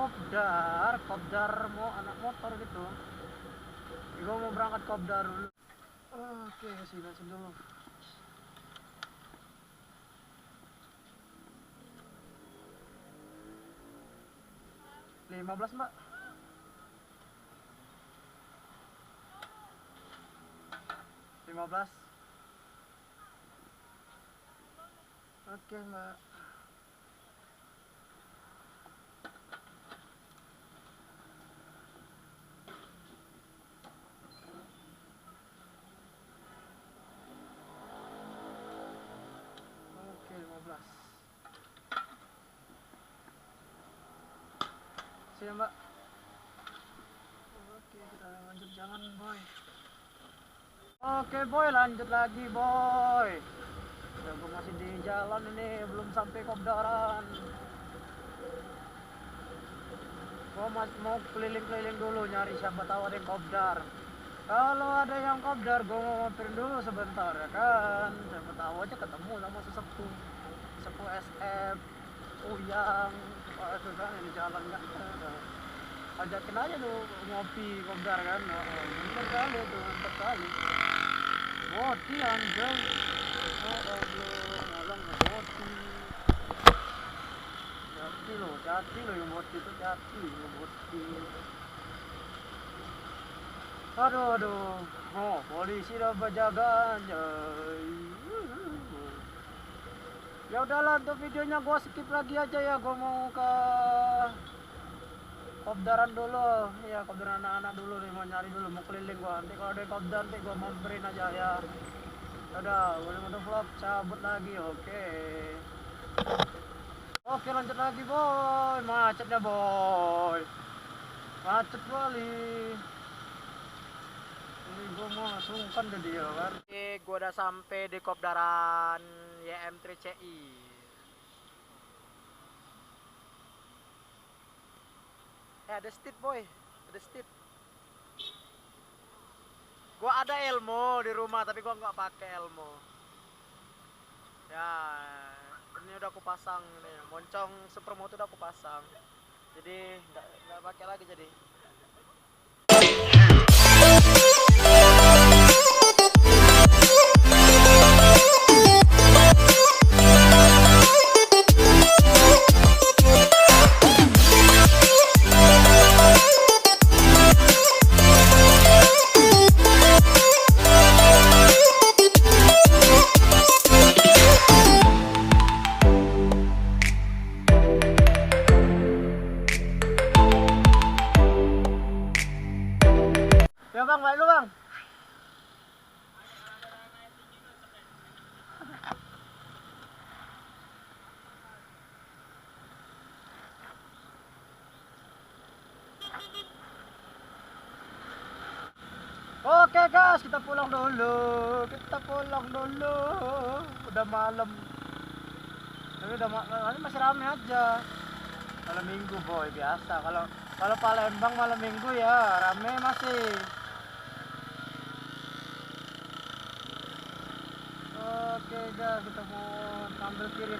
Kopdar mau anak motor gitu. Gue mau berangkat Kopdar dulu. Oke, sini dulu. Lima belas, Mbak. 15. Oke, Mbak. Oke, 15. Siap, Mbak. Oke, kita lanjut jalan, boy. Oke, boy, lanjut lagi, boy. Ya, gue masih di jalan ini, belum sampai Kopdaran. Gue mau keliling-keliling dulu nyari siapa tahu ada yang Kopdar. Kalau ada yang Kopdar, gue mau mampir dulu sebentar ya kan. Siapa tahu aja ketemu sama sesepuh SF, Uyang, itu kan yang di jalan kan. Ajakin aja tuh ngopi Kopdar kan. Bener kali tuh, mantap kali. Boti anjay. Belum malam boti. Jati loh yang boti itu, jati yang boti. Aduh. Oh, polisi udah berjaga anjay. Ya udahlah, untuk videonya gua skip lagi aja ya. Gua mau ke Kopdaran dulu. Ya, Kopdaran anak-anak dulu nih, mau nyari dulu, mau keliling gua. Nanti kalau ada Kopdar nanti gua mamperin aja ya. Udah, boleh vlog cabut lagi. Oke, lanjut lagi, boy. Macetnya, boy. Macet kali. Ini gue mau sungkan ke dia kan. Oke, gue udah sampai di Kopdaran YM3CI. Ada stit, boy. Ada stit. Gue ada Elmo di rumah, tapi gue nggak pakai Elmo. Ya, ini udah aku pasang nih. Moncong supermoto udah aku pasang. Jadi nggak pakai lagi jadi. Ya bang, balik dulu bang. Oke guys, kita pulang dulu. Udah malam. Tapi udah masih rame aja. Malam minggu, boy, biasa. Kalau Palembang malam minggu ya rame masih. Oke guys, kita mau ambil kiri.